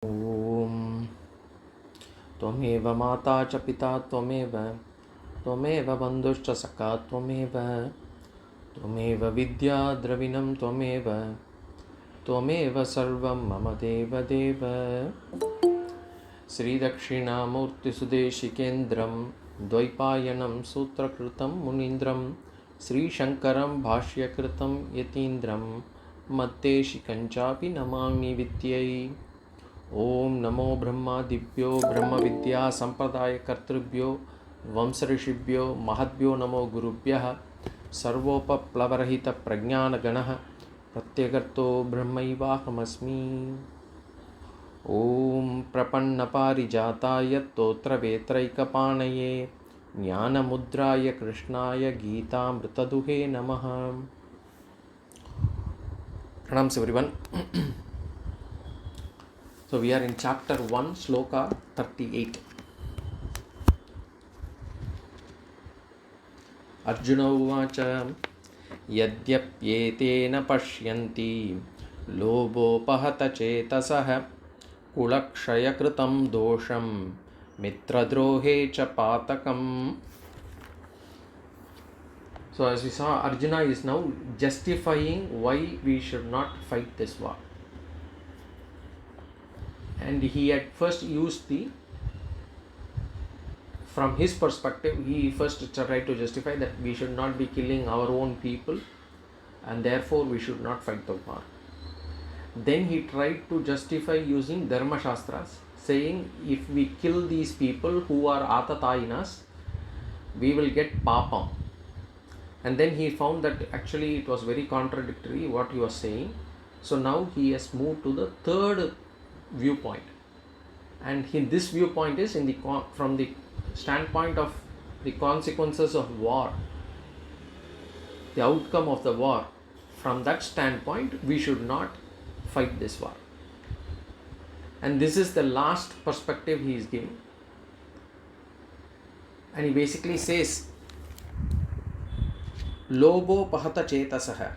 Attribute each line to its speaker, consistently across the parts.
Speaker 1: ॐ त्वमेव माता च पिता त्वमेव बन्धुश्च सखा त्वमेव विद्या द्रविणं त्वमेव सर्वं मम देवदेव। श्रीदक्षिणामूर्तिसुदेशिकेन्द्रं द्वैपायनं सूत्रकृतं मुनीन्द्रं श्रीशङ्करं भाष्यकृतं यतीन्द्रं मद्देशिकञ्चापि नमामि विद्यै। ओम नमो ब्रह्मादिभ्यो ब्रह्म विद्या संप्रदाय कर्तृभ्यो वंशऋषिभ्यो महद्भ्यो नमो गुरुभ्यः। सर्वोपप्लवरहित प्रज्ञानगणः प्रत्यगर्तो ब्रह्मैवाहमस्मि। ओम प्रपन्नपारिजाताय तोत्रवेत्रैकपाणये ज्ञानमुद्राय कृष्णाय गीतामृतदुहे नमः। Pranams everyone. So we are in chapter 1, Sloka 38. Arjuna uvacha yadyapyetena pashyanti lobopahata chetasah kulakshayakritam dosham mitradrohe cha patakam. So as we saw, Arjuna is now justifying why we should not fight this war. And he had first used from his perspective, he first tried to justify that we should not be killing our own people and therefore we should not fight the war. Then he tried to justify using Dharma Shastras, saying if we kill these people who are Atatayinas, we will get Papam. And then he found that actually it was very contradictory what he was saying. So now he has moved to the third viewpoint, and this viewpoint is from the standpoint of the consequences of war, the outcome of the war. From that standpoint, we should not fight this war, and this is the last perspective he is giving. And he basically says, lobo pahata chetasah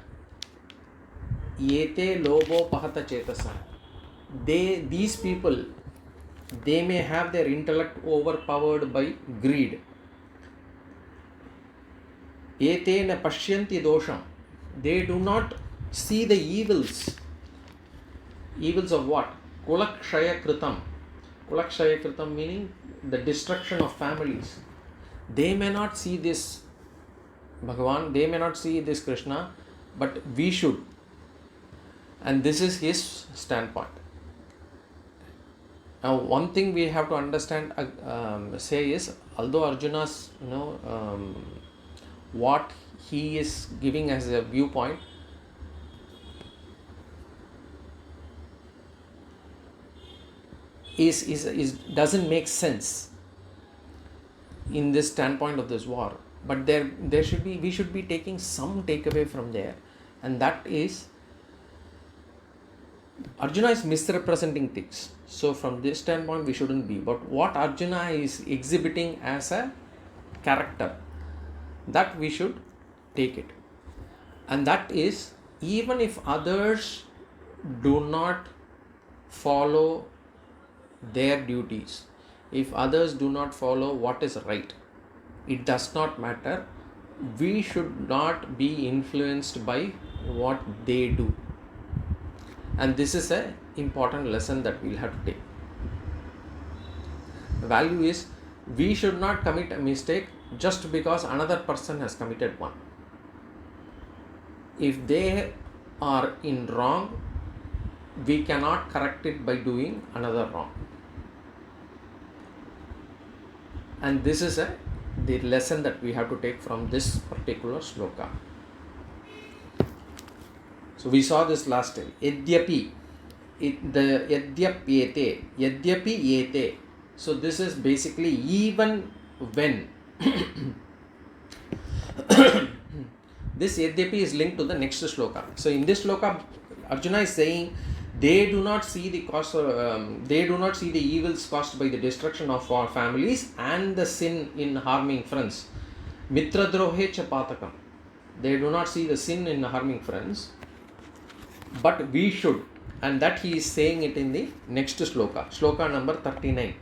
Speaker 1: yete lobo pahata chetasah. These people, they may have their intellect overpowered by greed. Etena pashyanti dosham. They do not see the evils. Evils of what? Kulakshaya kritam. Kulakshaya kritam meaning the destruction of families. They may not see this Bhagavan, they may not see this Krishna, but we should. And this is his standpoint. Now, one thing we have to understand, say is, although Arjuna's, what he is giving as a viewpoint is doesn't make sense in this standpoint of this war. But we should be taking some takeaway from there, and that is, Arjuna is misrepresenting things. So from this standpoint, we shouldn't be. But what Arjuna is exhibiting as a character, that we should take it. And that is, even if others do not follow their duties, if others do not follow what is right, it does not matter. We should not be influenced by what they do. And this is an important lesson that we'll have to take. The value is, we should not commit a mistake just because another person has committed one. If they are in wrong, we cannot correct it by doing another wrong. And this is the lesson that we have to take from this particular sloka. So we saw this last time. Yadyapi, yadyapyete, yadyapi yete. So this is basically even when. This yadyapi is linked to the next sloka. So in this sloka, Arjuna is saying they do not see the evils caused by the destruction of our families and the sin in harming friends. Mitradrohe cha patakam. They do not see the sin in harming friends. But we should. And that he is saying it in the next sloka, sloka number 39.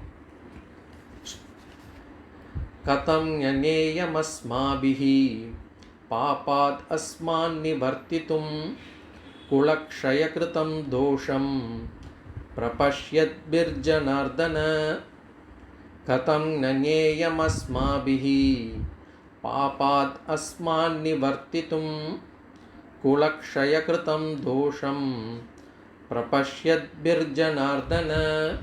Speaker 1: Katam nyanyeyam asmabhihi papat asman nivartitum kulakshayakritam dosham prapashyat birjanardana. Katam nyanyeyam asmabhihi papat asman nivartitum kulakshayakritam dosham prapashyat birjanardana.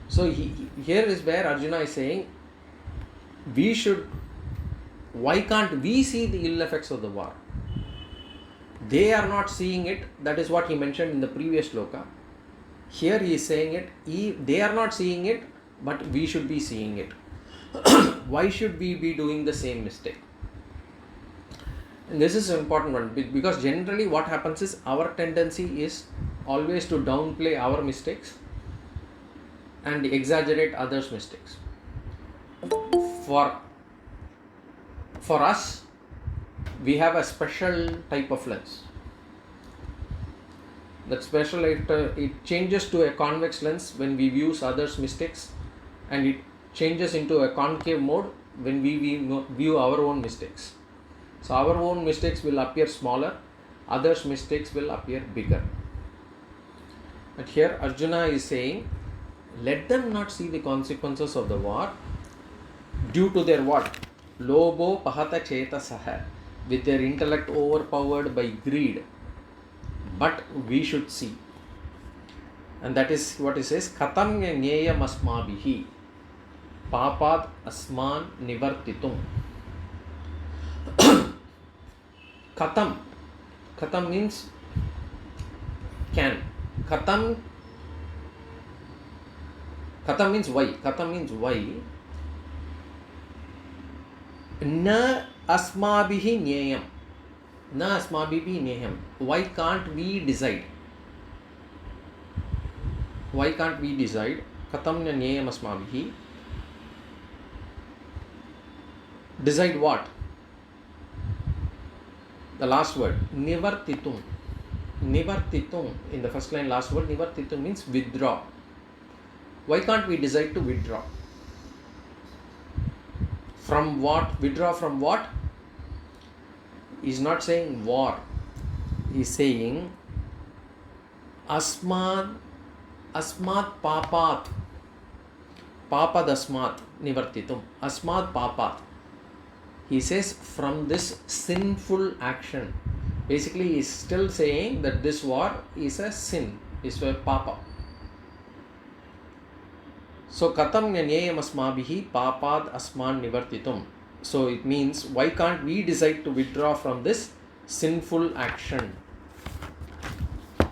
Speaker 1: So here is where Arjuna is saying, why can't we see the ill effects of the war? They are not seeing it. That is what he mentioned in the previous sloka. Here he is saying it, they are not seeing it, but we should be seeing it. Why should we be doing the same mistake? And this is an important one, because generally what happens is our tendency is always to downplay our mistakes and exaggerate others' mistakes. For us, we have a special type of lens. That special it changes to a convex lens when we view others' mistakes, and it changes into a concave mode when we view our own mistakes. So our own mistakes will appear smaller, others' mistakes will appear bigger. But here Arjuna is saying, let them not see the consequences of the war due to their what? Lobo pahata chetasaha, with their intellect overpowered by greed. But we should see. And that is what he says, Katam nyeyam asmabhihi papat asman nivartitum. Katam. Katam means can. Katam means why. Katam means why. Na asmabhihi nyeyam. Na asmabhihi nyeyam. Why can't we decide? Why can't we decide? Katam nyeyam asmabhihi. Decide what? The last word, nivartitum. Nivartitum, in the first line, last word, nivartitum means withdraw. Why can't we decide to withdraw? From what? Withdraw from what? He's not saying war. He's saying asmat papat. Papad asmat nivartitum. Asmat papat. He says from this sinful action. Basically, he is still saying that this war is a sin, is a papa. So, katam nyanyeyam asmabhihi papad asman nivartitum. So, it means, why can't we decide to withdraw from this sinful action?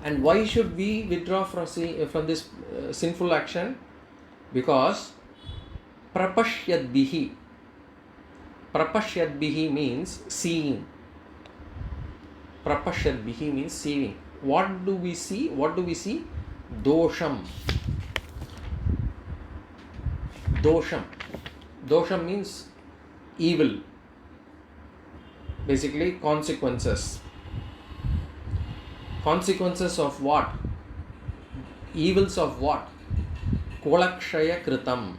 Speaker 1: And why should we withdraw from this sinful action? Because prapashyadbihi. Prapashyadbihi means seeing. Prapashyadbihi means seeing. What do we see? What do we see? Dosham. Dosham. Dosham means evil. Basically, consequences. Consequences of what? Evils of what? Kulakshaya kritam.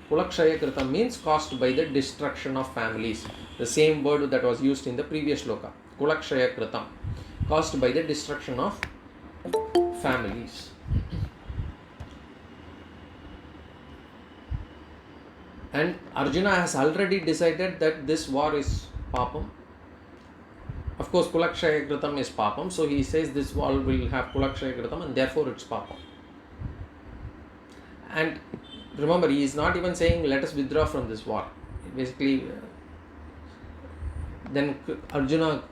Speaker 1: Kulakshaya kritam means caused by the destruction of families. The same word that was used in the previous sloka. Kulakshaya kritam. Caused by the destruction of families. And Arjuna has already decided that this war is papam. Of course, Kulakshaya kritam is papam. So he says this war will have Kulakshaya kritam and therefore it's papam. And remember, he is not even saying let us withdraw from this war. Basically, then Arjuna,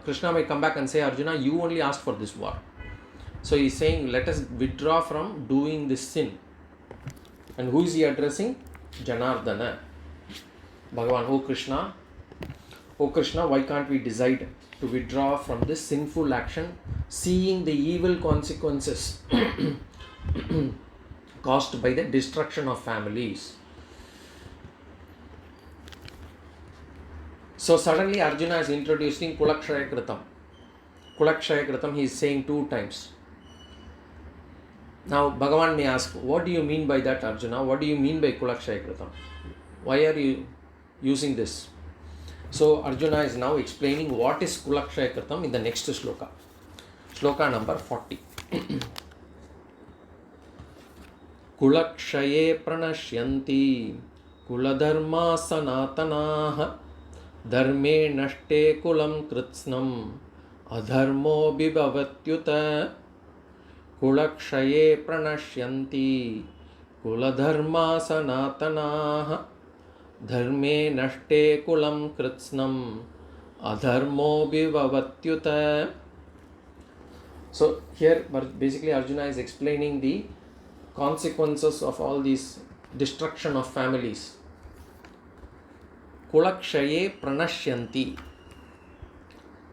Speaker 1: Krishna may come back and say, Arjuna, you only asked for this war. So he is saying let us withdraw from doing this sin. And who is he addressing? Janardana. Bhagavan, oh Krishna, why can't we decide to withdraw from this sinful action, seeing the evil consequences caused by the destruction of families? So suddenly Arjuna is introducing Kulakshaya kritam. Kulakshaya kritam he is saying 2 times. Now Bhagavan may ask, what do you mean by that, Arjuna? What do you mean by Kulakshaya Kritam? Why are you using this? So Arjuna is now explaining what is Kulakshaya Kritam in the next sloka. Sloka number 40. Kulakshaye pranashyanti kuladharma sanatanaha dharme nashte kulam kritsnam adharmo bibhavatyuta. Kulakshaye pranashyanti kuladharma sanatanaha dharme nashte kulam kritsnam adharmo bibhavatyuta. So here basically Arjuna is explaining the consequences of all these destruction of families. Kulakshaye pranashyanti.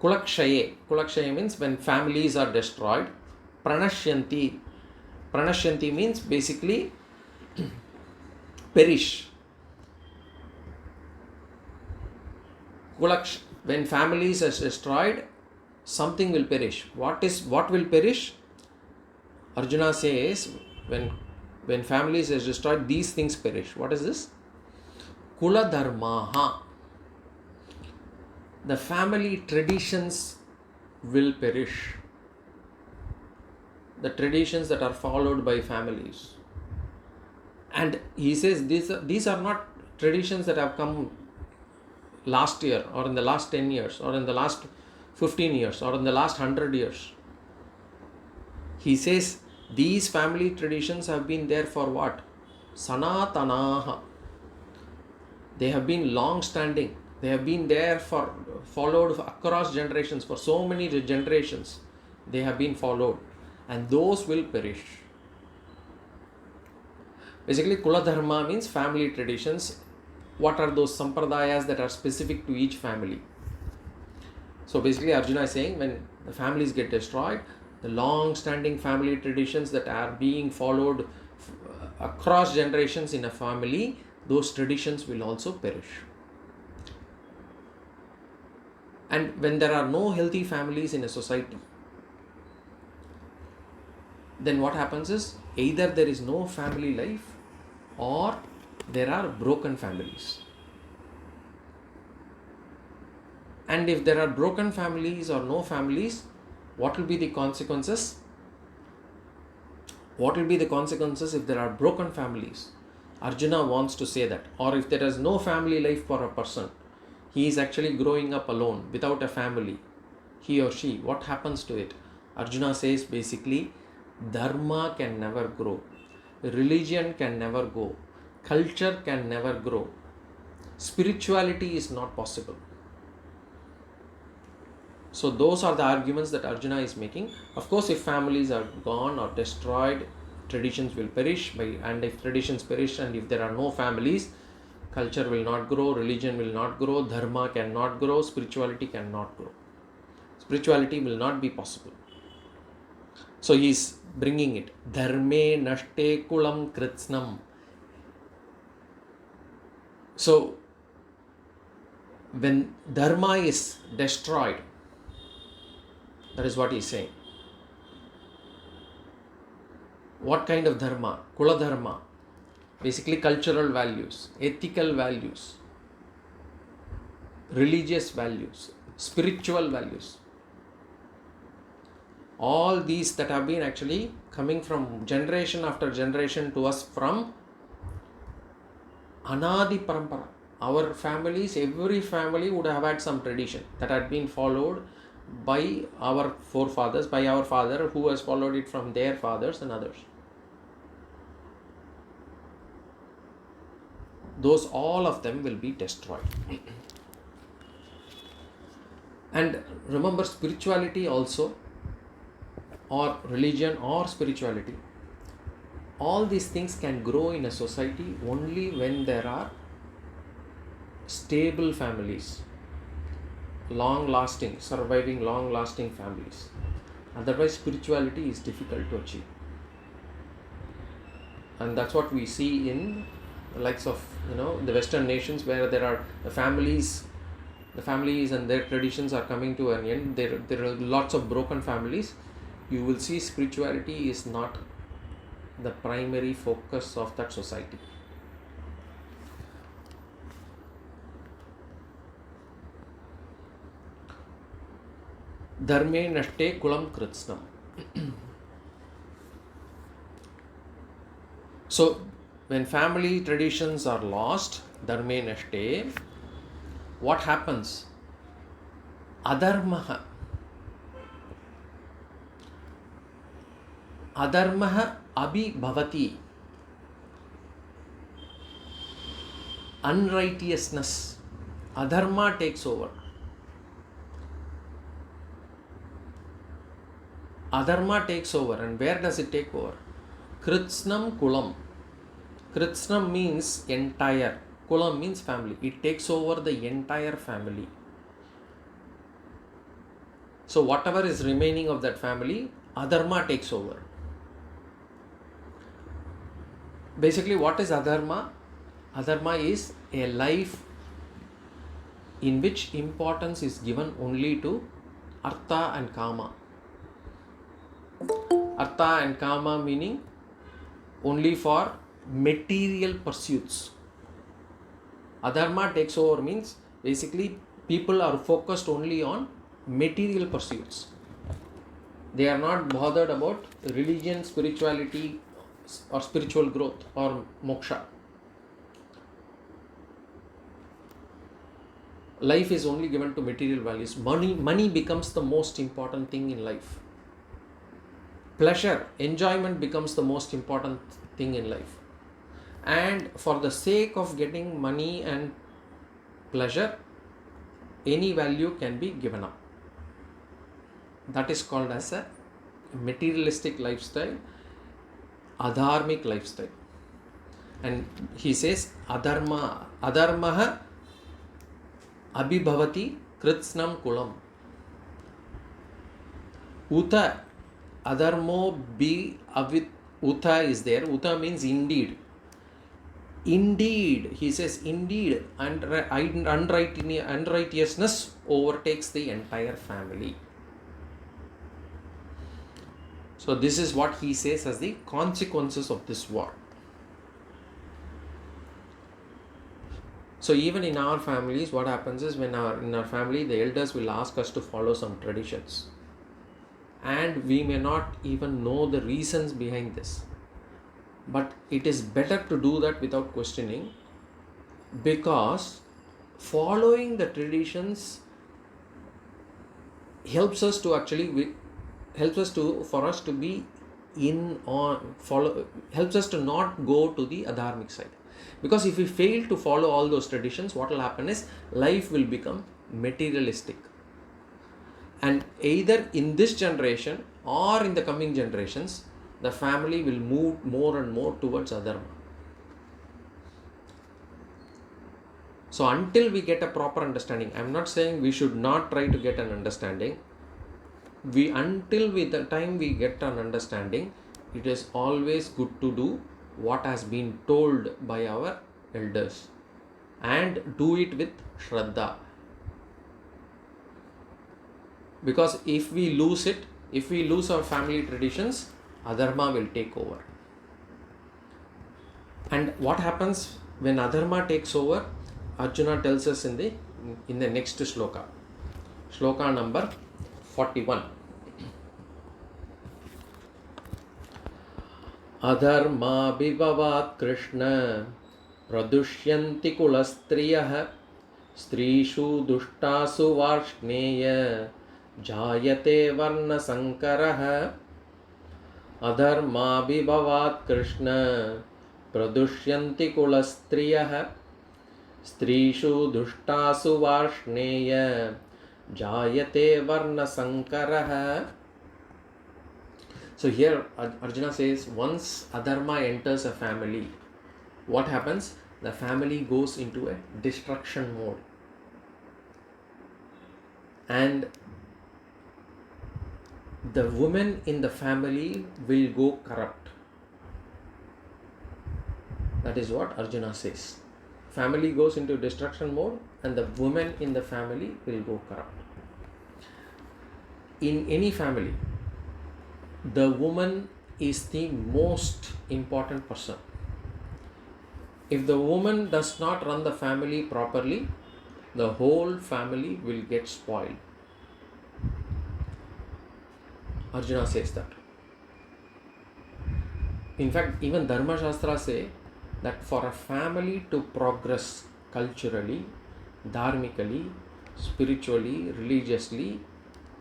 Speaker 1: Kulakshaye means when families are destroyed. Pranashyanti means basically perish. When families are destroyed, something will perish. What will perish? Arjuna says, when families are destroyed, these things perish. What is this? Kula dharmaha. The family traditions will perish. The traditions that are followed by families. And he says these are not traditions that have come last year or in the last 10 years or in the last 15 years or in the last 100 years. He says these family traditions have been there for what? Sanatanaha. They have been long standing. They have been there for followed across generations. For so many generations they have been followed. And those will perish. Basically, Kula Dharma means family traditions. What are those sampradayas that are specific to each family? So basically, Arjuna is saying when the families get destroyed, the long-standing family traditions that are being followed across generations in a family, those traditions will also perish. And when there are no healthy families in a society, then what happens is either there is no family life or there are broken families. And if there are broken families or no families, what will be the consequences? What will be the consequences if there are broken families? Arjuna wants to say that. Or if there is no family life for a person, he is actually growing up alone without a family, he or she, what happens to it? Arjuna says basically, Dharma can never grow, religion can never go, culture can never grow, spirituality is not possible. So those are the arguments that Arjuna is making. Of course, if families are gone or destroyed, traditions will perish. And if traditions perish and if there are no families, culture will not grow, religion will not grow, dharma cannot grow, spirituality cannot grow. Spirituality will not be possible. So he is bringing it. Dharme nashte kulam kritsnam. So when dharma is destroyed, that is what he is saying. What kind of dharma? Kula dharma. Basically cultural values, ethical values, religious values, spiritual values. All these that have been actually coming from generation after generation to us from Anadi Parampara. Our families, every family would have had some tradition that had been followed by our forefathers, by our father who has followed it from their fathers and others. Those, all of them will be destroyed. And remember, spirituality also, or religion or spirituality, all these things can grow in a society only when there are stable families, long-lasting, surviving, long-lasting families. Otherwise, spirituality is difficult to achieve. And that's what we see in the likes of, the Western nations, where there are the families and their traditions are coming to an end. There are lots of broken families. You will see spirituality is not the primary focus of that society. Dharme nashte kulam kritsnam. So, when family traditions are lost, dharme nashte, what happens? Adharma. Adharma abhibhavati. Unrighteousness. Adharma takes over. Adharma takes over. And where does it take over? Kritsnam kulam. Kritsnam means entire. Kulam means family. It takes over the entire family. So whatever is remaining of that family, Adharma takes over. Basically, what is Adharma? Adharma is a life in which importance is given only to Artha and Kama. Artha and Kama meaning only for material pursuits. Adharma takes over means basically people are focused only on material pursuits. They are not bothered about religion, spirituality, or spiritual growth or moksha. Life is only given to material values. Money becomes the most important thing in life. Pleasure, enjoyment becomes the most important thing in life. And for the sake of getting money and pleasure, any value can be given up. That is called as a materialistic lifestyle, adharmic lifestyle. And he says, adharmaha abhibhavati kritsnam kulam. Uta, adharmo bi avit, uta is there. Uta means indeed. Indeed, he says, indeed, unrighteousness overtakes the entire family. So this is what he says as the consequences of this war. So even in our families, what happens is in our family, the elders will ask us to follow some traditions. And we may not even know the reasons behind this. But it is better to do that without questioning, because following the traditions helps us to actually helps us to not go to the adharmic side. Because if we fail to follow all those traditions, what will happen is life will become materialistic. And either in this generation or in the coming generations, the family will move more and more towards adharma. So until we get a proper understanding, I'm not saying we should not try to get an understanding. The time we get an understanding, it is always good to do what has been told by our elders and do it with Shraddha. Because if we lose our family traditions, adharma will take over. And what happens when adharma takes over? Arjuna tells us in the next sloka. Sloka number 41. Adharma bhivavat Krishna pradushyanti kulastriyah strishu dushtasu varshneya jayate varna sankarah. Adharma bhivavat Krishna pradushyanti kulastriyah strishu dushtasu varshneya jayate varna sankarah. So here Arjuna says, once adharma enters a family, what happens? The family goes into a destruction mode. And the women in the family will go corrupt. That is what Arjuna says. Family goes into destruction mode and the women in the family will go corrupt. In any family, the woman is the most important person. If the woman does not run the family properly, the whole family will get spoiled. Arjuna says that. In fact, even Dharma Shastra say that for a family to progress culturally, dharmically, spiritually, religiously,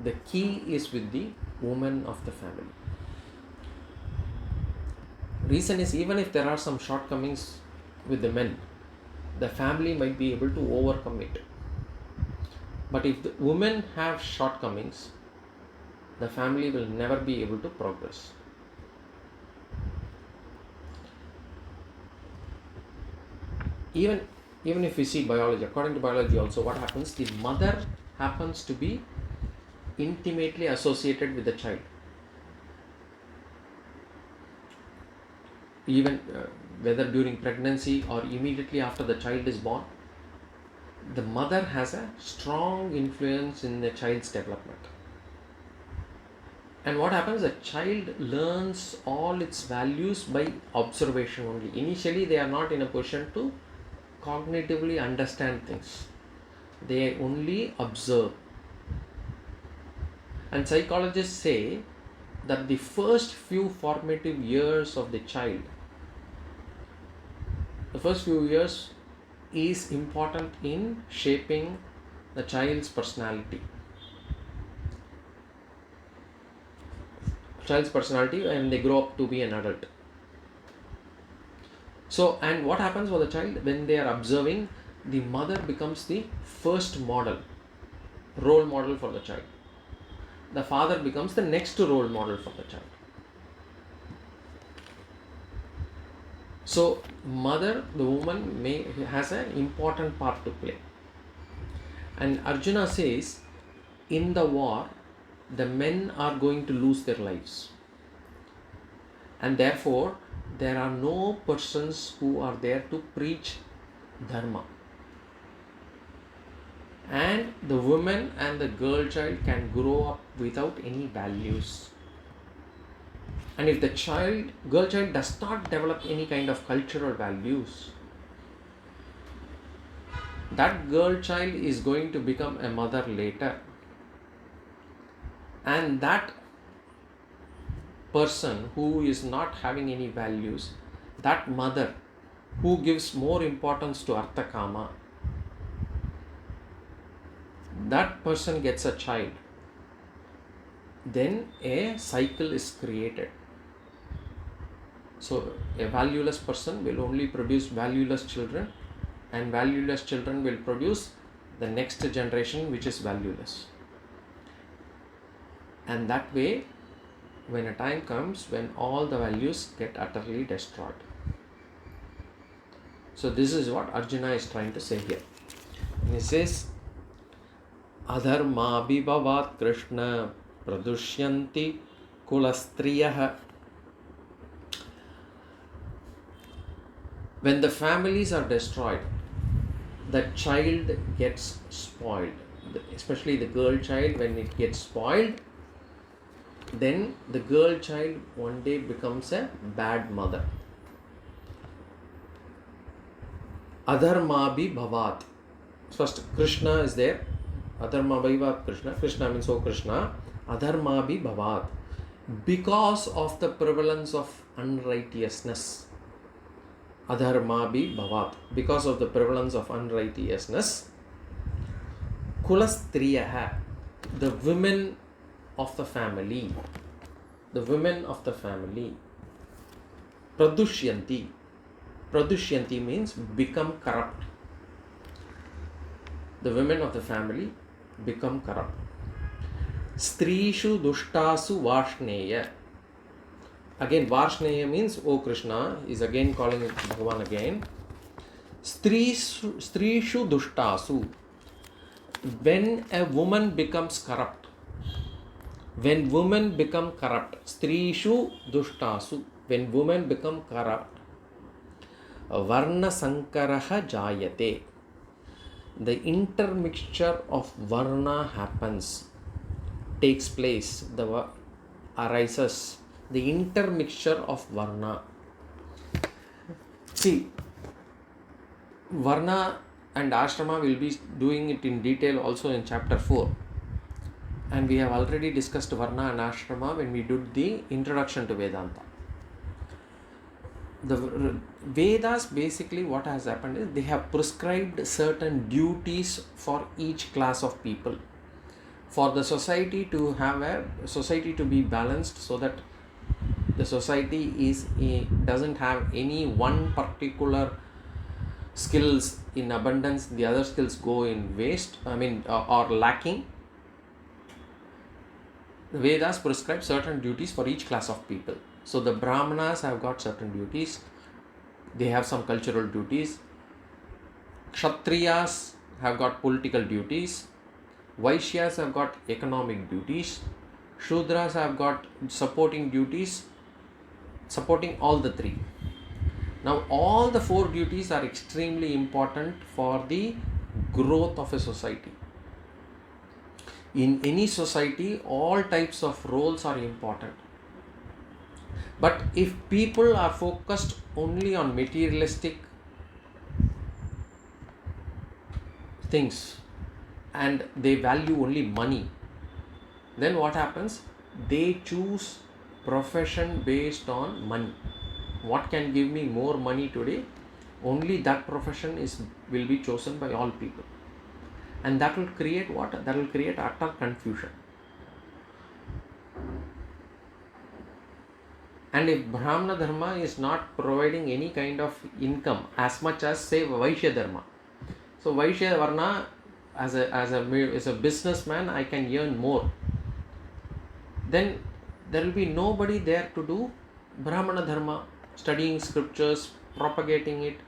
Speaker 1: the key is with the woman of the family. Reason is, even if there are some shortcomings with the men, the family might be able to overcome it. But if the women have shortcomings, the family will never be able to progress. Even if we see biology, according to biology also, what happens? The mother happens to be intimately associated with the child. Even whether during pregnancy or immediately after the child is born, the mother has a strong influence in the child's development. And what happens? A child learns all its values by observation only. Initially, they are not in a position to cognitively understand things. They only observe. And psychologists say that the first few formative years of the child, the first few years is important in shaping the child's personality. When they grow up to be an adult. So, and what happens for the child when they are observing? The mother becomes the first model, role model for the child. The father becomes the next role model for the child. So, mother, the woman, has an important part to play. And Arjuna says, in the war, the men are going to lose their lives. And therefore, there are no persons who are there to preach Dharma. And the woman and the girl child can grow up without any values. And if the girl child does not develop any kind of cultural values, that girl child is going to become a mother later. And that person who is not having any values, that mother who gives more importance to Artha Kama, that person gets a child. Then a cycle is created. So a valueless person will only produce valueless children, and valueless children will produce the next generation which is valueless. And that way, when a time comes when all the values get utterly destroyed. So this is what Arjuna is trying to say here. And he says, Adharma bhavat Krishna pradushyanti kulastriyah. When the families are destroyed, the child gets spoiled. Especially the girl child, when it gets spoiled, then the girl child one day becomes a bad mother. Adharma bhavat. First, Krishna is there. Adharma bhavat Krishna. Krishna means, oh Krishna. Adharma bhavat. Because of the prevalence of unrighteousness. Adharma bhavat. Because of the prevalence of unrighteousness. Kulastriyaha. The women of the family. The women of the family. Pradushyanti. Pradushyanti means become corrupt. The women of the family become corrupt. Strishu dushtasu vashneya. Again, Varshneya means, oh Krishna, is again calling Bhagavan again. Strishu dushtasu. When a woman becomes corrupt, when women become corrupt, Strishu dushtasu, when women become corrupt, Varna sankaraha jayate. The intermixture of Varna happens, takes place, arises. the intermixture of Varna. See, Varna and Ashrama will be doing it in detail also in chapter 4. And we have already discussed Varna and Ashrama when we did the introduction to Vedanta. The Vedas, basically what has happened is they have prescribed certain duties for each class of people. For the society to have to be balanced, so that the society doesn't have any one particular skills in abundance, the other skills go in waste, or lacking. The Vedas prescribe certain duties for each class of people. So the Brahmanas have got certain duties. They have some cultural duties. Kshatriyas have got political duties. Vaishyas have got economic duties. Shudras have got supporting duties, supporting all the three. Now all the 4 duties are extremely important for the growth of a society. In any society, all types of roles are important. But if people are focused only on materialistic things and they value only money, then what happens? They choose profession based on money. What can give me more money today? Only that profession will be chosen by all people. And that will create what? That will create utter confusion. And if Brahmana Dharma is not providing any kind of income as much as, say, Vaishya Dharma. So Vaishya Varna, as a businessman, I can earn more. Then there will be nobody there to do Brahmana Dharma, studying scriptures, propagating it.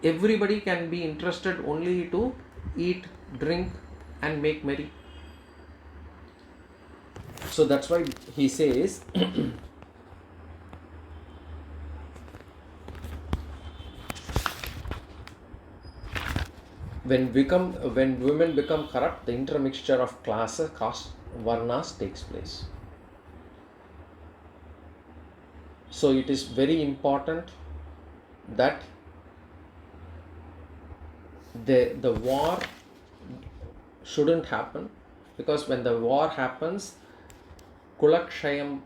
Speaker 1: Everybody can be interested only to eat, drink and make merry. So that's why he says when women become corrupt, the intermixture of classes, caste, varnas takes place. So it is very important that the war shouldn't happen, because when the war happens, kulakshayam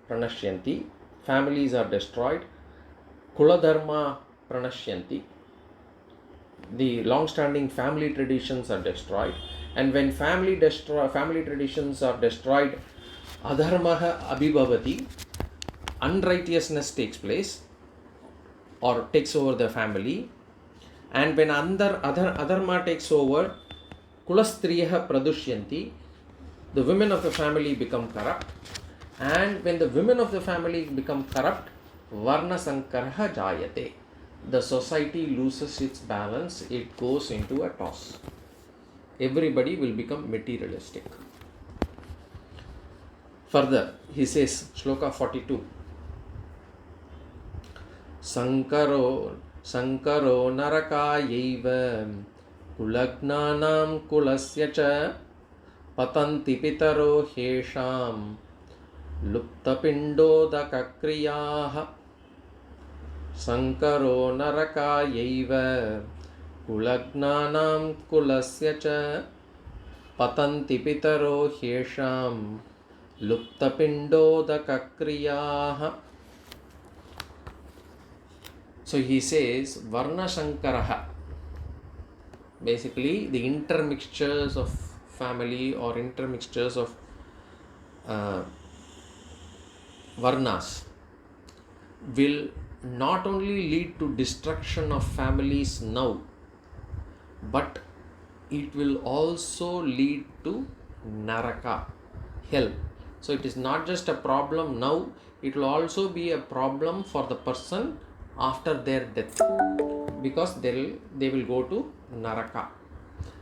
Speaker 1: pranashyanti, families are destroyed, kuladharma pranashyanti, the long-standing family traditions are destroyed, and when family traditions are destroyed, adharmaha abhibhavati, unrighteousness takes place or takes over the family. And when adharma takes over, kulastriyaha pradushyanti, the women of the family become corrupt. And when the women of the family become corrupt, varna sankaraha jayate, the society loses its balance, it goes into a toss. Everybody will become materialistic. Further, he says, Sloka 42, Sankaro narakayaiva kulagnanam kulasya cha patanti pitaro hesham luptapindodakakriyaha. Sankaro narakayaiva kulagnanam kulasya cha patanti pitaro hesham luptapindodakakriyaha. So he says Varna Shankaraha, basically the intermixtures of family or intermixtures of Varnas will not only lead to destruction of families now, but it will also lead to Naraka, hell. So it is not just a problem now, it will also be a problem for the person after their death, because they will go to Naraka.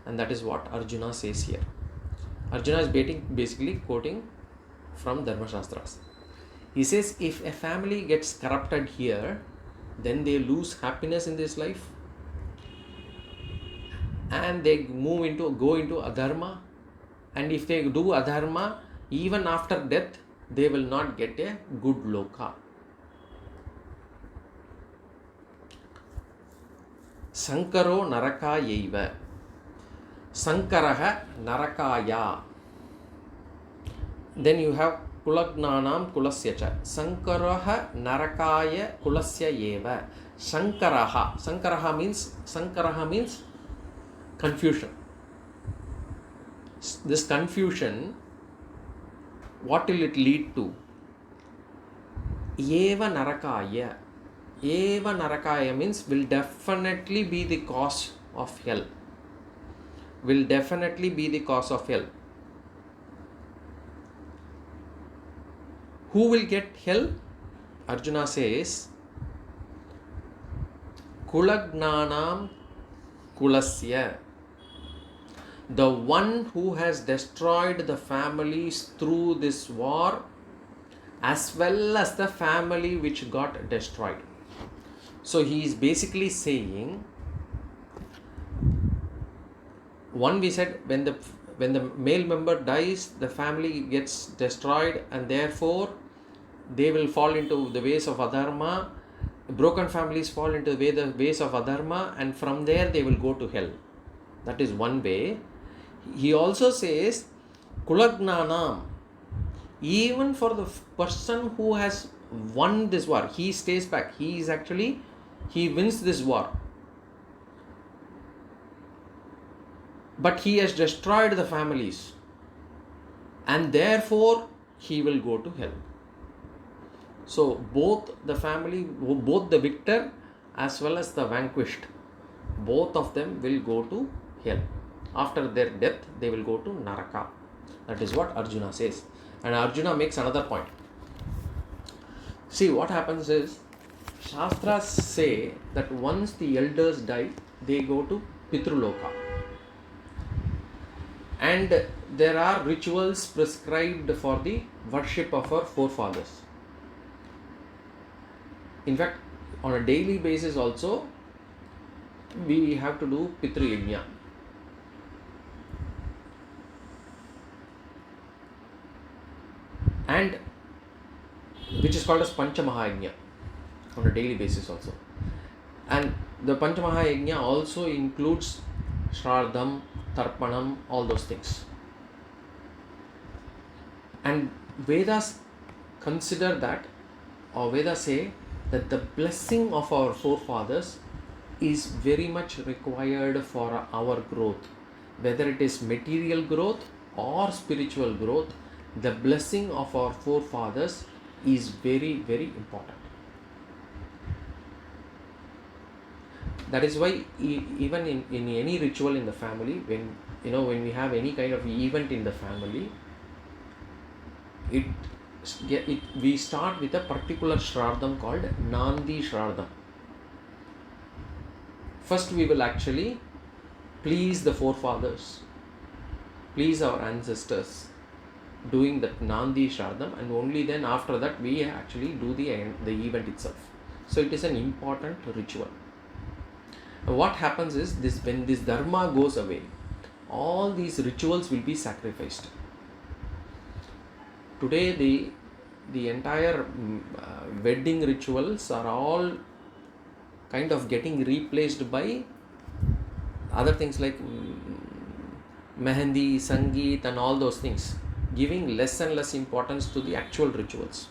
Speaker 1: And that is what Arjuna says here. Arjuna is basically quoting from Dharma Shastras. He says if a family gets corrupted here, then they lose happiness in this life and they go into Adharma. And if they do Adharma, even after death, they will not get a good loka. Sankaro narakayaiva. Sankaraha narakaya. Then you have kulagnanam kulasyacha. Sankaraha narakaya kulasya eva. Sankaraha. Sankaraha means confusion. This confusion, what will it lead to? Eva narakaya. Eva narakaya means will definitely be the cause of hell. Will definitely be the cause of hell. Who will get hell? Arjuna says, Kulagnanam kulasya. The one who has destroyed the families through this war, as well as the family which got destroyed. So he is basically saying, one, we said when the male member dies, the family gets destroyed, and therefore they will fall into the ways of Adharma. Broken families fall into the ways of Adharma, and from there they will go to hell. That is one way. He also says, Kulagnanam, even for the person who has won this war, he stays back. He wins this war. But he has destroyed the families, and therefore he will go to hell. So both the victor as well as the vanquished, both of them will go to hell. After their death, they will go to Naraka. That is what Arjuna says. And Arjuna makes another point. See, what happens is, Shastras say that once the elders die, they go to Pitruloka. And there are rituals prescribed for the worship of our forefathers. In fact, on a daily basis also, we have to do Pitru Yajna. And which is called as Panchamahayajna on a daily basis also. And the Panchamahayajna also includes Shraddham, Tarpanam, all those things. And Vedas consider that, or Vedas say that the blessing of our forefathers is very much required for our growth. Whether it is material growth or spiritual growth, the blessing of our forefathers is very, very important. That is why even in any ritual in the family, when we have any kind of event in the family, we start with a particular Shraddham called Nandi Shraddham. First we will actually please the forefathers, please our ancestors, doing that Nandi Shraddham, and only then after that we actually do the event itself. So it is an important ritual. What happens is, when this Dharma goes away, all these rituals will be sacrificed. Today the entire wedding rituals are all kind of getting replaced by other things like Mehendi, Sangeet and all those things, giving less and less importance to the actual rituals.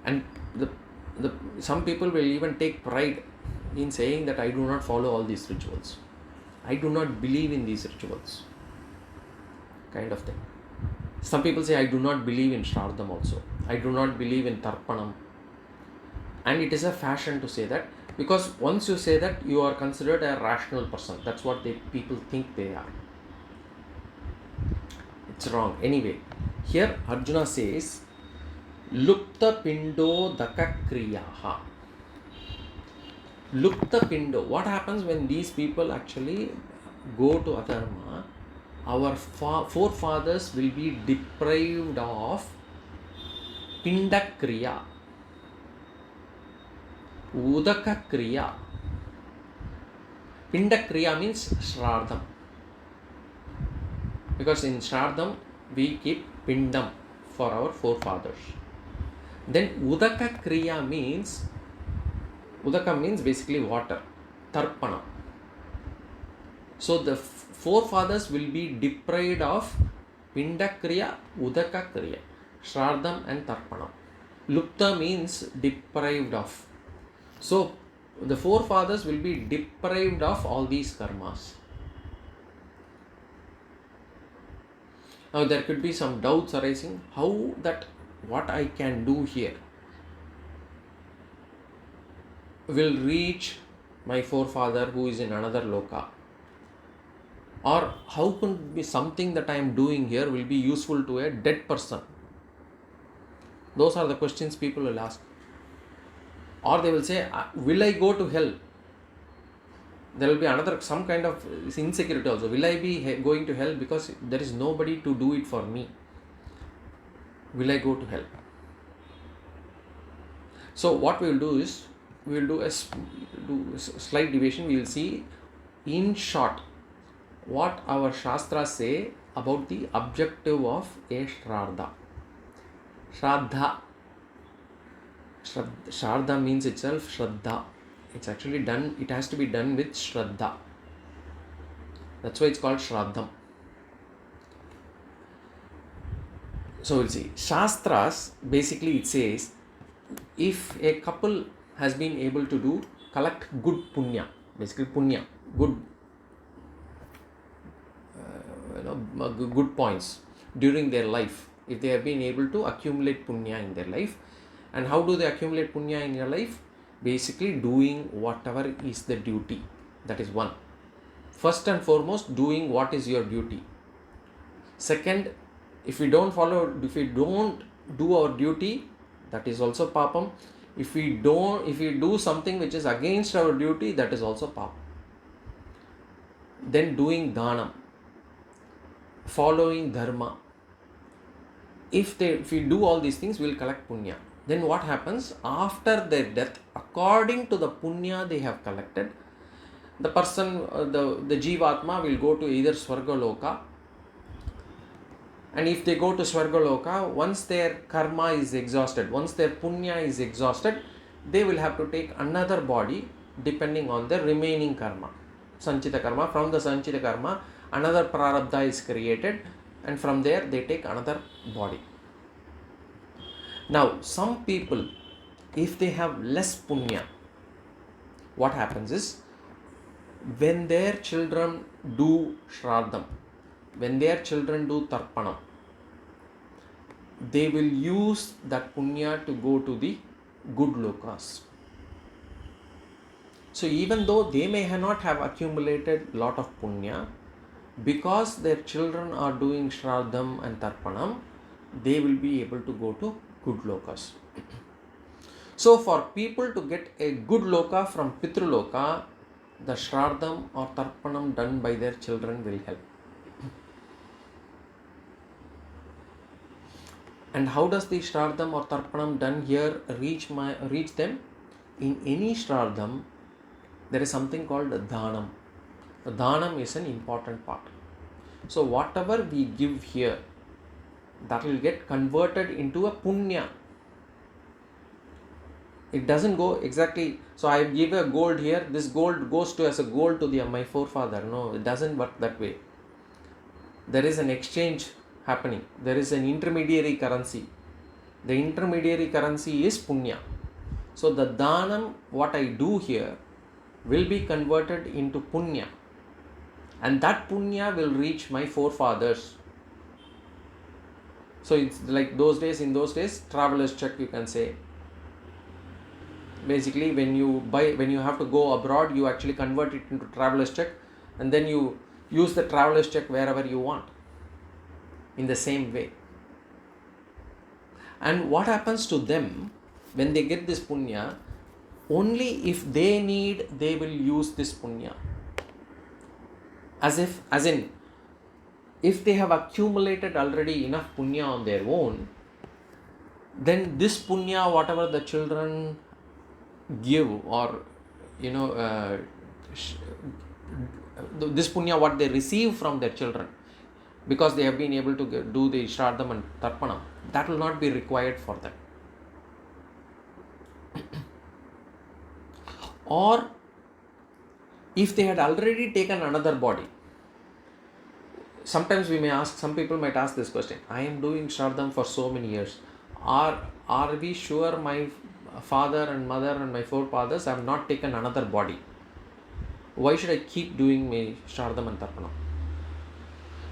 Speaker 1: And some people will even take pride in saying that I do not follow all these rituals. I do not believe in these rituals. Kind of thing. Some people say I do not believe in Shraddham also. I do not believe in Tarpanam. And it is a fashion to say that, because once you say that, you are considered a rational person. That's what people think they are. It's wrong. Anyway, here Arjuna says, Lupta Pindo Daka Kriyaha. Lupta Pindo. What happens when these people actually go to Adharma? Our forefathers will be deprived of Pinda Kriya, Udaka Kriya. Pinda Kriya means Shraddham. Because in Shraddham, we keep pindam for our forefathers. Then udaka kriya means, udaka means basically water, tarpana. So the forefathers will be deprived of pinda kriya, udaka kriya, shraddham and tarpanam. Lupta means deprived of. So the forefathers will be deprived of all these karmas. Now there could be some doubts arising, how that what I can do here will reach my forefather who is in another loka, or how could be something that I am doing here will be useful to a dead person. Those are the questions people will ask. Or they will say, will I go to hell? There will be another, some kind of insecurity also. Will I be going to hell because there is nobody to do it for me? Will I go to hell? So what we will do is, we will do a slight deviation. We will see in short what our Shastras say about the objective of a Shraddha. Shraddha. Shraddha means itself Shraddha. It's actually done, it has to be done with Shraddha. That's why it's called Shraddham. So we'll see. Shastras, basically it says, if a couple has been able to collect good punya, basically punya, good good points during their life, if they have been able to accumulate punya in their life. And how do they accumulate punya in your life? Basically doing whatever is the duty. That is one. First and foremost, doing what is your duty. Second, if we don't do our duty, that is also papam. If we do something which is against our duty, that is also papam. Then doing dhanam, following dharma. If we do all these things, we will collect punya. Then what happens? After their death, according to the punya they have collected, the person, the Jivatma will go to either Swargaloka. And if they go to Swargaloka, once their karma is exhausted, once their punya is exhausted, they will have to take another body depending on the remaining karma. Sanchita karma. From the Sanchita karma, another prarabdha is created, and from there they take another body. Now, some people, if they have less punya, what happens is, when their children do shraddham, when their children do tarpanam, they will use that punya to go to the good lokas. So even though they may not have accumulated lot of punya, because their children are doing shraddham and tarpanam, they will be able to go to good lokas. So for people to get a good loka from Pitruloka, the shraddham or tarpanam done by their children will help. And how does the shraddham or tarpanam done here reach them? In any shraddham, there is something called dhanam. The dhanam is an important part. So whatever we give here, that will get converted into a punya. It doesn't go exactly, so I give a gold here, this gold goes to as a gold to my forefather. No, it doesn't work that way. There is an exchange happening. There is an intermediary currency. The intermediary currency is punya. So the dhanam, what I do here, will be converted into punya. And that punya will reach my forefathers. So it's like in those days, traveler's check, you can say. Basically, when you have to go abroad, you actually convert it into traveler's check, and then you use the traveler's check wherever you want. In the same way. And what happens to them when they get this punya? Only if they need, they will use this punya. As in, if they have accumulated already enough punya on their own, then this punya, whatever the children give, or this punya what they receive from their children, because they have been able to do the Shraddham and Tarpanam. That will not be required for them. Or if they had already taken another body, sometimes we may ask, some people might ask this question, I am doing Shraddham for so many years. Are we sure my father and mother and my forefathers have not taken another body? Why should I keep doing my Shraddham and Tarpanam?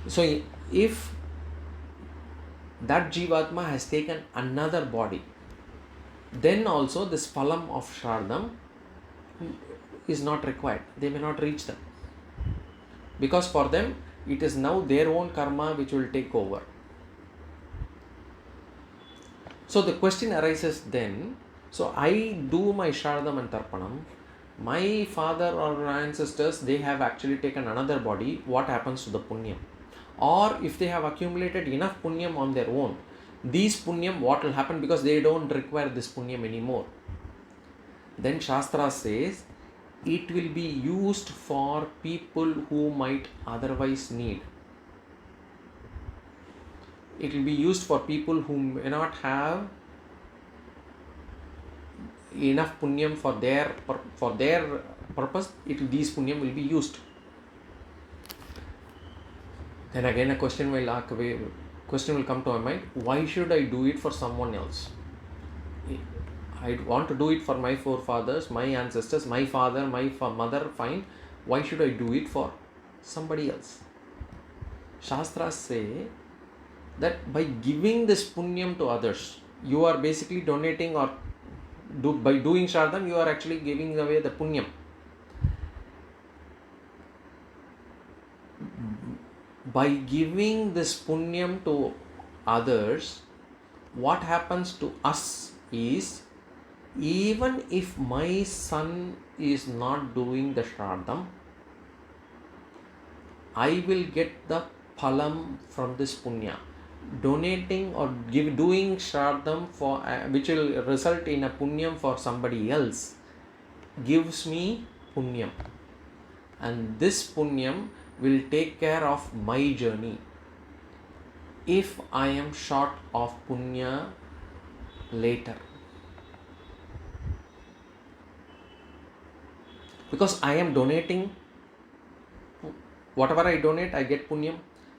Speaker 1: So if that Jivatma has taken another body, then also this phalam of Shraddham is not required. They may not reach them. Because for them, it is now their own karma which will take over. So the question arises then, so I do my Shraddham and Tarpanam, my father or ancestors, they have actually taken another body, what happens to the punyam? Or if they have accumulated enough punyam on their own, these punyam, what will happen, because they don't require this punyam anymore? Then Shastra says, it will be used for people who might otherwise need. It will be used for people who may not have enough punyam for their purpose. These punyam will be used. Then again a question will come to my mind, why should I do it for someone else? I want to do it for my forefathers, my ancestors, my father, my mother, fine. Why should I do it for somebody else? Shastras say that by giving this punyam to others, you are basically donating, or by doing Shraddham, you are actually giving away the punyam. By giving this punyam to others, what happens to us is, even if my son is not doing the Shraddham, I will get the phalam from this punya. Donating or doing Shraddham for which will result in a punyam for somebody else gives me punyam, and this punyam will take care of my journey. If I am short of punya later, because I am donating, whatever I donate, I get punyam.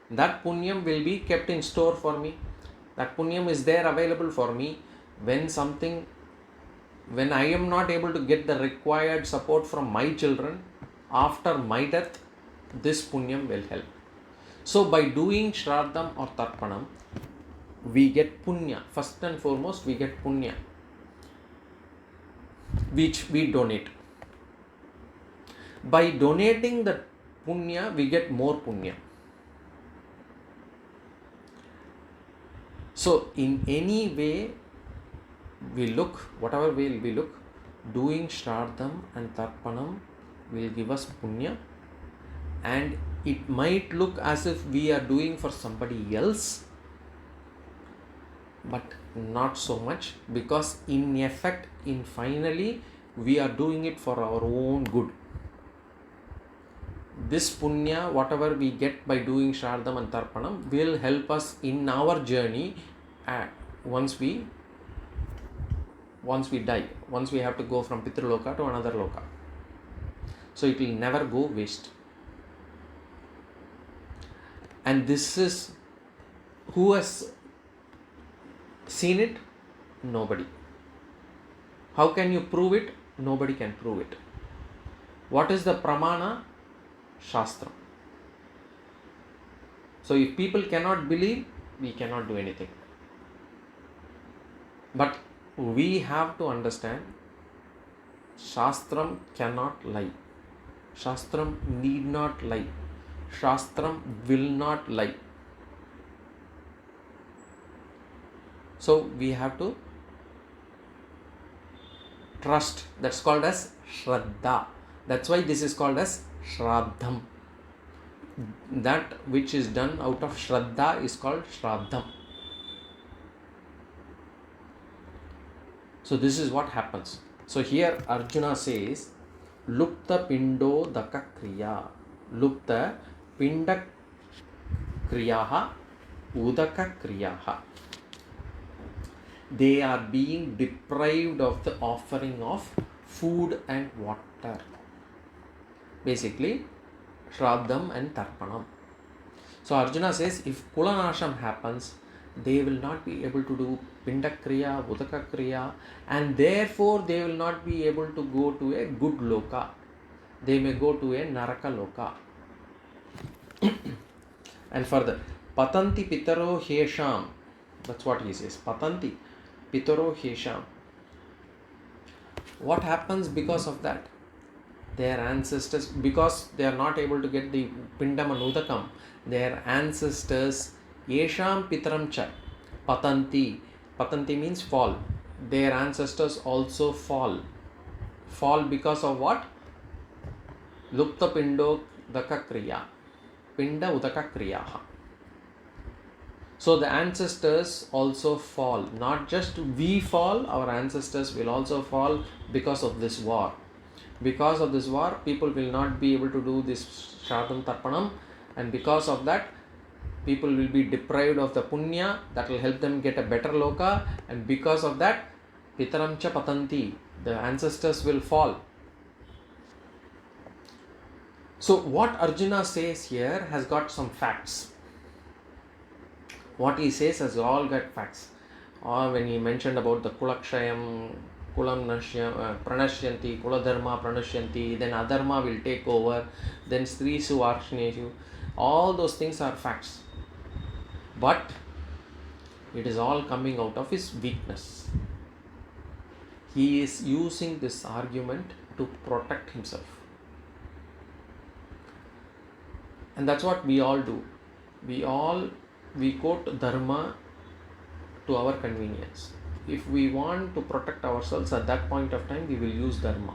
Speaker 1: That punyam will be kept in store for me. That punyam is there available for me when I am not able to get the required support from my children after my death, this punyam will help. So by doing Shraddham or Tarpanam, we get punya. First and foremost, we get punya, which we donate. By donating the punya, we get more punya. So in any way we look, whatever way we look, doing Shraddham and Tarpanam will give us punya, and it might look as if we are doing for somebody else, but not so much, because in effect, finally, we are doing it for our own good. This punya, whatever we get by doing Shraddham and Tarpanam, will help us in our journey once we die, once we have to go from Pitruloka to another Loka. So it will never go waste. And this is, who has seen it? Nobody. How can you prove it? Nobody can prove it. What is the pramana? Shastra. So if people cannot believe, we cannot do anything. But we have to understand, Shastram cannot lie. Shastram need not lie. Shastram will not lie. So we have to trust. That's called as Shraddha. That's why this is called as Shraddham. That which is done out of Shraddha is called Shraddham. So this is what happens. So here Arjuna says, Lupta Pindo Daka Kriya. Lupta Pinda kriyaha, udaka kriyaha. They are being deprived of the offering of food and water. Basically, Shraddham and Tarpanam. So Arjuna says, if Kulanasham happens, they will not be able to do Pinda Kriya, Udaka Kriya, and therefore they will not be able to go to a good loka. They may go to a Naraka loka. And further, Patanti Pitaro Hesham. That's what he says. Patanti Pitaro Hesham. What happens because of that? Their ancestors, because they are not able to get the Pindam and Udakam, their ancestors, Yesham Pitram Cha, Patanti. Patanti means fall. Their ancestors also fall. Fall because of what? Lupta Pindo Daka Kriya. Pinda Udaka Kriyaha. So the ancestors also fall. Not just we fall, our ancestors will also fall because of this war. Because of this war, people will not be able to do this Shraddham Tarpanam, and because of that, people will be deprived of the punya that will help them get a better loka, and because of that, Pitaram Cha Patanti, the ancestors will fall. So what Arjuna says here has got some facts. What he says has all got facts. Or when he mentioned about the Kulakshayam, Kulam Pranashyanti, Kuladharma Pranashyanti, then Adharma will take over, then Strisu Arshneshu, all those things are facts. But it is all coming out of his weakness. He is using this argument to protect himself. And that's what we all do. We quote Dharma to our convenience. If we want to protect ourselves at that point of time, we will use Dharma.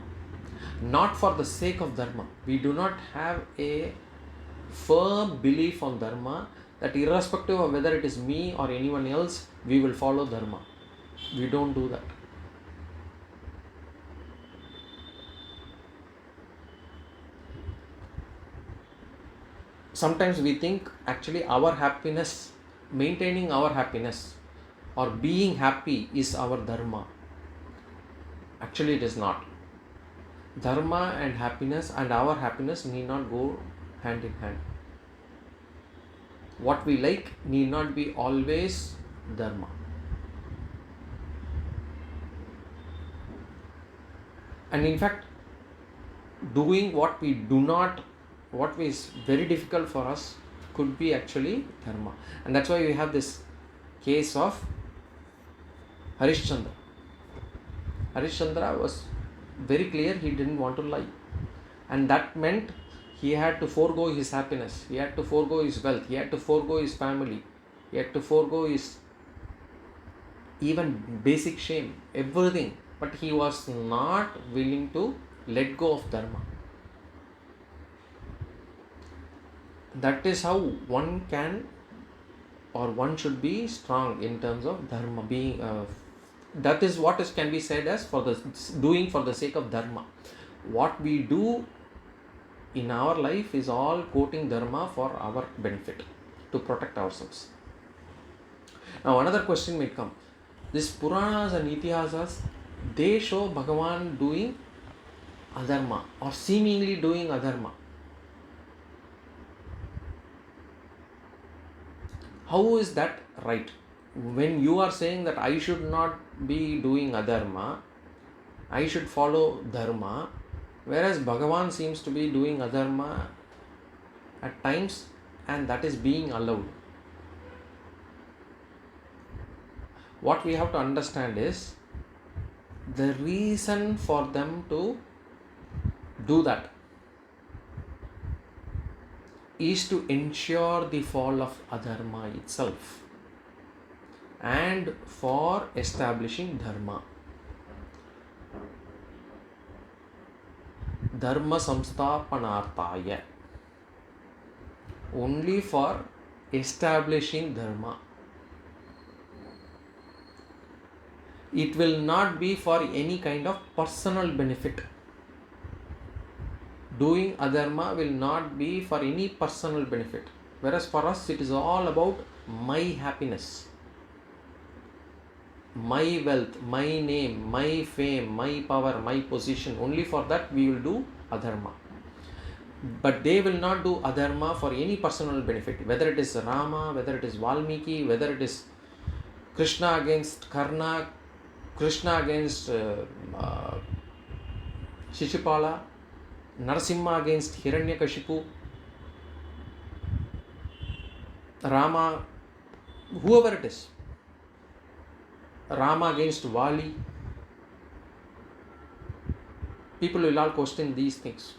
Speaker 1: Not for the sake of Dharma. We do not have a firm belief on Dharma that irrespective of whether it is me or anyone else, we will follow Dharma. We don't do that. Sometimes we think actually our happiness, maintaining our happiness or being happy is our Dharma. Actually it is not. Dharma and happiness and our happiness need not go hand in hand. What we like need not be always Dharma. And in fact, doing what is very difficult for us could be actually Dharma. And that's why we have this case of Harishchandra. Harishchandra was very clear he didn't want to lie. And that meant he had to forego his happiness. He had to forego his wealth. He had to forego his family. He had to forego his even basic shame, everything. But he was not willing to let go of Dharma. That is how one can or one should be strong in terms of Dharma. That is what can be said as doing for the sake of Dharma. What we do in our life is all quoting Dharma for our benefit, to protect ourselves. Now another question may come. These Puranas and Itihasas, they show Bhagavan doing Adharma or seemingly doing Adharma. How is that right? When you are saying that I should not be doing Adharma, I should follow Dharma, whereas Bhagavan seems to be doing Adharma at times and that is being allowed. What we have to understand is the reason for them to do that is to ensure the fall of Adharma itself and for establishing Dharma. Dharma samsthapanarthaya. Only for establishing Dharma. It will not be for any kind of personal benefit. Doing Adharma will not be for any personal benefit. Whereas for us, it is all about my happiness, my wealth, my name, my fame, my power, my position. Only for that we will do adharma. But they will not do adharma for any personal benefit. Whether it is Rama, whether it is Valmiki, whether it is Krishna against Karna, Krishna against Shishupala, Narasimha against Hiranyakashipu, Rama, whoever it is, Rama against Vali, people will all question these things.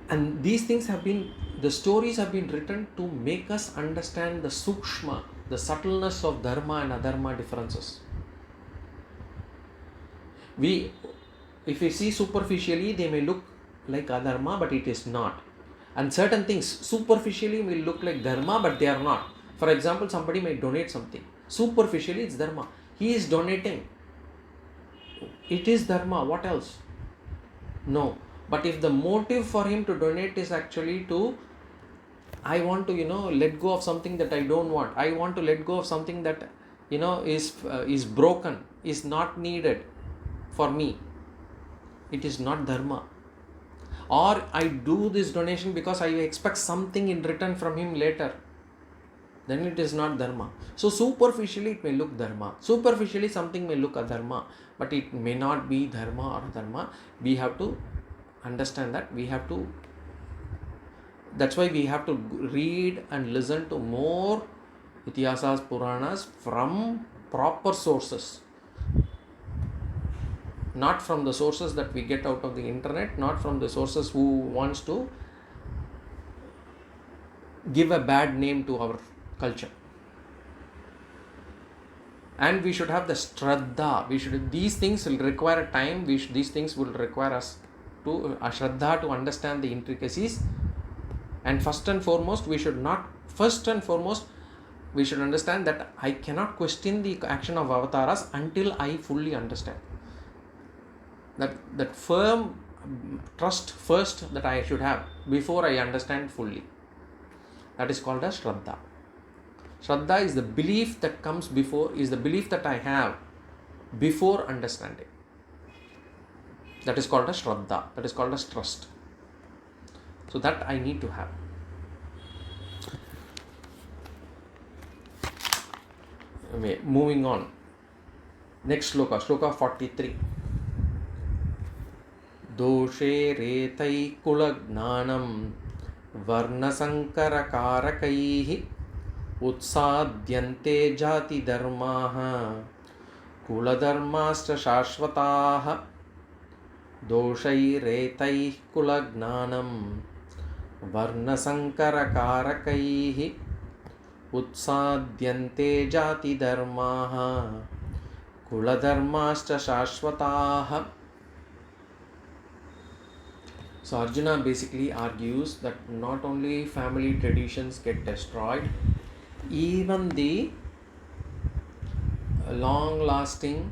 Speaker 1: And these things have been, the stories have been written to make us understand the sukshma, the subtleness of dharma and adharma differences. If we see superficially, they may look like adharma, but it is not. And certain things superficially will look like dharma, but they are not. For example, somebody may donate something. Superficially, it's dharma. He is donating. It is dharma. What else? No. But if the motive for him to donate is actually to, I want to, let go of something that I don't want. I want to let go of something that, is broken, is not needed for me. It is not dharma. Or I do this donation because I expect something in return from him later. Then it is not dharma. So superficially it may look dharma. Superficially something may look adharma. But it may not be dharma or adharma. We have to understand that. That's why we have to read and listen to more Itihasas, Puranas from proper sources. Not from the sources that we get out of the internet, not from the sources who wants to give a bad name to our culture. And we should have the shraddha. These things will require time. These things will require us to shraddha to understand the intricacies. And first and foremost, we should understand that I cannot question the action of avatars until I fully understand. That firm trust first that I should have before I understand fully. That is called as shraddha. Shraddha is the belief that comes before, is the belief that I have before understanding. That is called as shraddha. That is called as trust. So that I need to have. Moving on. Next sloka, sloka 43. Doshe retai kulagnanam varnasankarakaihi utsadyante jati dharmaha kuladharmascha shashvataha doshai retai kulagnanam varnasankarakaihi utsadyante jati dharmaha kuladharmascha shashvataha. So Arjuna basically argues that not only family traditions get destroyed, even the long-lasting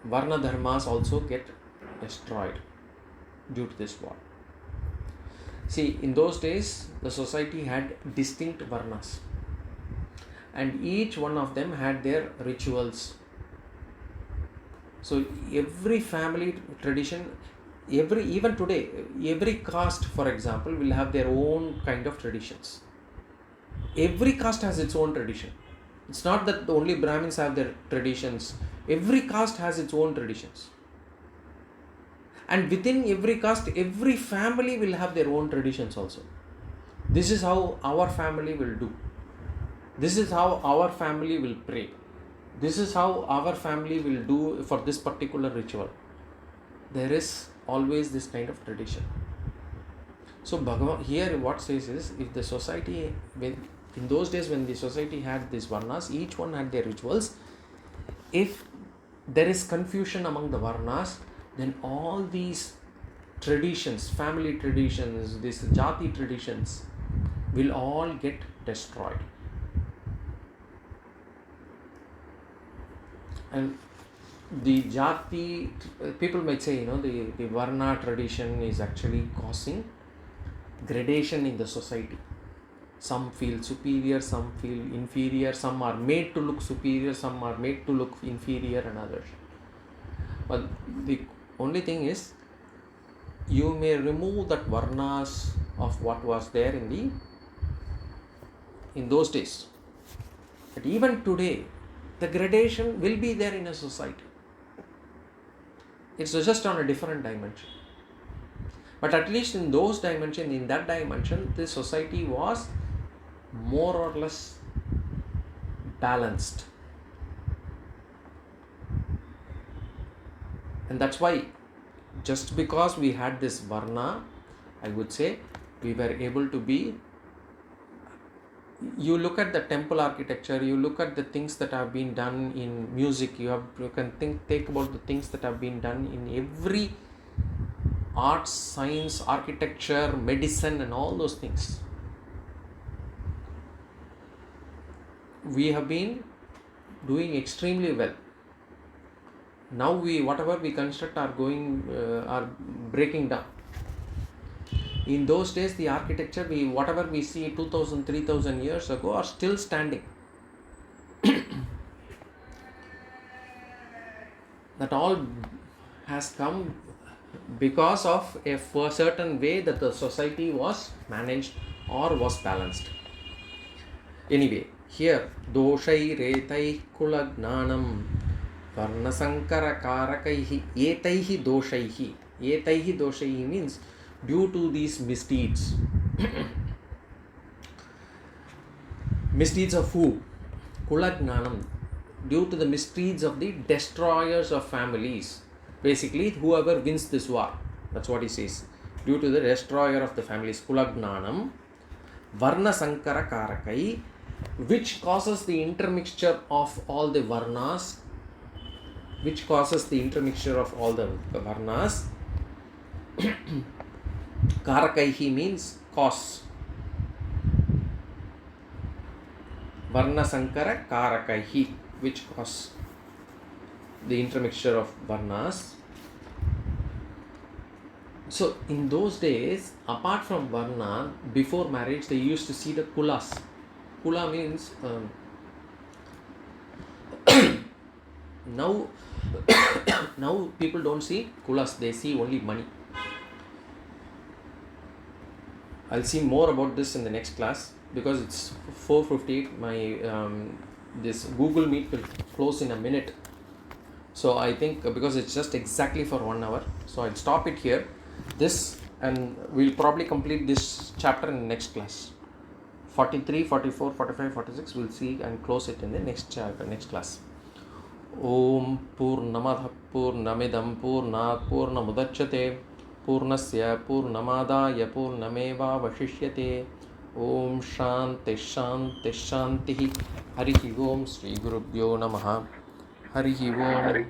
Speaker 1: Varna dharmas also get destroyed due to this war. See, in those days, the society had distinct Varnas, and each one of them had their rituals. So every family tradition, even today, every caste, for example, will have their own kind of traditions. Every caste has its own tradition. It's not that only Brahmins have their traditions. Every caste has its own traditions. And within every caste, every family will have their own traditions also. This is how our family will do. This is how our family will pray. This is how our family will do for this particular ritual. There is always this kind of tradition. So Bhagavan here what says is, if the society, in those days when the society had these varnas, each one had their rituals. If there is confusion among the varnas, then all these traditions, family traditions, these jati traditions will all get destroyed. And the jati, people might say, the varna tradition is actually causing gradation in the society. Some feel superior, some feel inferior, some are made to look superior, some are made to look inferior, and others. But the only thing is, you may remove that varnas of what was there in those days. But even today, the gradation will be there in a society. It's just on a different dimension. But at least in those dimensions, in that dimension, the society was more or less balanced. And that's why, just because we had this varna, I would say, we were able to be, you look at the temple architecture, you look at the things that have been done in music, you can think about the things that have been done in every arts, science, architecture, medicine, and all those things. We have been doing extremely well. Now whatever we construct are breaking down. In those days, the architecture, whatever we see 2000, 3000 years ago, are still standing. That all has come because of a certain way that the society was managed or was balanced. Anyway, here, doshai retai kulagnanam varna sankara karakaihi etaihi doshaihi. Etaihi doshaihi means due to these misdeeds. Misdeeds of who? Kulagnanam. Due to the misdeeds of the destroyers of families. Basically, whoever wins this war. That's what he says. Due to the destroyer of the families. Kulagnanam. Varna sankara karakai. Which causes the intermixture of all the varnas. Which causes the intermixture of all the varnas. Karakaihi means cause. Varna sankara karakaihi, which cause the intermixture of varnas. So in those days, apart from varna, before marriage, they used to see the kulas. Kula means now people don't see kulas, they see only money. I'll see more about this in the next class because it's 4:58. My this Google Meet will close in a minute. So I think because it's just exactly for 1 hour, so I'll stop it here. This, and we'll probably complete this chapter in the next class. 43, 44, 45, 46 we'll see and close it in the next class. Om Purnamadah Purnamidam Purnat Purnamudachyate Purnasya Purnamadaya Purnameva Vashishyate. Om Shanti Shanti Shanti. Harihi Om Sri Gurubhyo Namaha. Harihi Om.